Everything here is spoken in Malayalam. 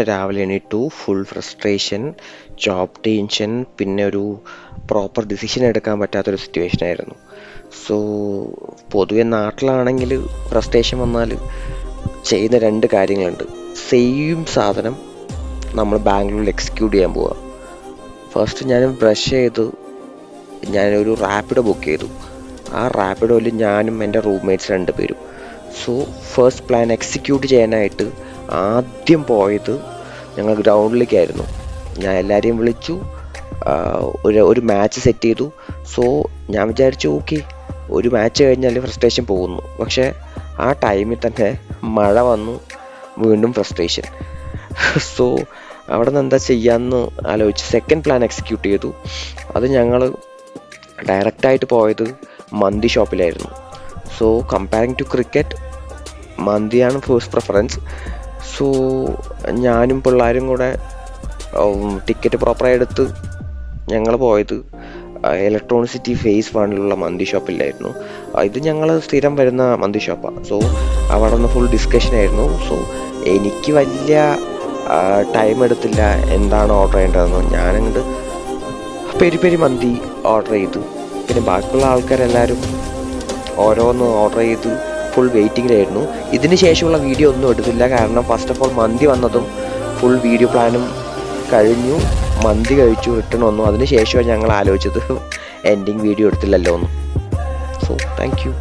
രാവിലെ എണീറ്റു, ഫുൾ ഫ്രസ്ട്രേഷൻ, ജോബ് ടെൻഷൻ, പിന്നെ ഒരു പ്രോപ്പർ ഡിസിഷൻ എടുക്കാൻ പറ്റാത്തൊരു സിറ്റുവേഷൻ ആയിരുന്നു. സോ പൊതുവെ നാട്ടിലാണെങ്കിൽ ഫ്രസ്ട്രേഷൻ വന്നാൽ ചെയ്യുന്ന രണ്ട് കാര്യങ്ങളുണ്ട്. സെയിം സാധനം നമ്മൾ ബാംഗ്ലൂരിൽ എക്സിക്യൂട്ട് ചെയ്യാൻ പോവുക. ഫസ്റ്റ് ഞാൻ ബ്രഷ് ചെയ്ത് ഞാനൊരു റാപ്പിഡോ ബുക്ക് ചെയ്തു. ആ റാപ്പിഡോയിൽ ഞാനും എൻ്റെ റൂംമേറ്റ്സ് 2 പേരും. സോ ഫസ്റ്റ് പ്ലാൻ എക്സിക്യൂട്ട് ചെയ്യാനായിട്ട് ആദ്യം പോയത് ഞങ്ങൾ ഗ്രൗണ്ടിലേക്കായിരുന്നു. ഞാൻ എല്ലാവരെയും വിളിച്ചു, ഒരു മാച്ച് സെറ്റ് ചെയ്തു. സോ ഞാൻ വിചാരിച്ചു ഓക്കെ, ഒരു മാച്ച് കഴിഞ്ഞാൽ ഫ്രസ്ട്രേഷൻ പോകുന്നു. പക്ഷേ ആ ടൈമിൽ തന്നെ മഴ വന്നു, വീണ്ടും ഫ്രസ്ട്രേഷൻ. സോ അവിടെ നിന്ന് എന്താ ചെയ്യാമെന്ന് ആലോചിച്ച് സെക്കൻഡ് പ്ലാൻ എക്സിക്യൂട്ട് ചെയ്തു. അത് ഞങ്ങൾ ഡയറക്റ്റായിട്ട് പോയത് മന്തി ഷോപ്പിലായിരുന്നു. സോ കമ്പയറിങ് ടു ക്രിക്കറ്റ്, മന്തിയാണ് ഫസ്റ്റ് പ്രിഫറൻസ്. സോ ഞാനും പിള്ളേരും കൂടെ ടിക്കറ്റ് പ്രോപ്പറായി എടുത്ത് ഞങ്ങൾ പോയത് ഇലക്ട്രോണിക് സിറ്റി ഫേസ് 1 മന്തി ഷോപ്പിലായിരുന്നു. ഇത് ഞങ്ങൾ സ്ഥിരം വരുന്ന മന്തി ഷോപ്പാണ്. സോ അവിടെ നിന്ന് ഫുൾ ഡിസ്കഷനായിരുന്നു. സോ എനിക്ക് വലിയ ടൈം എടുത്തില്ല എന്താണ് ഓർഡർ ചെയ്യേണ്ടതെന്ന്. ഞാനങ്ങോട്ട് പെരി പെരി മന്തി ഓർഡർ ചെയ്തു. പിന്നെ ബാക്കിയുള്ള ആൾക്കാരെല്ലാവരും ഓരോന്ന് ഓർഡർ ചെയ്ത് ഫുൾ വെയിറ്റിങ്ങിലായിരുന്നു. ഇതിന് ശേഷമുള്ള വീഡിയോ ഒന്നും എടുത്തില്ല, കാരണം ഫസ്റ്റ് ഓഫ് ഓൾ മന്തി വന്നതും ഫുൾ വീഡിയോ പ്ലാനും കഴിഞ്ഞു. മന്തി കഴിച്ചു, റിട്ടേൺ വന്നു. അതിന് ശേഷമാണ് ഞങ്ങൾ ആലോചിച്ചത് എൻഡിങ് വീഡിയോ എടുത്തില്ലല്ലോ എന്ന്. So thank you.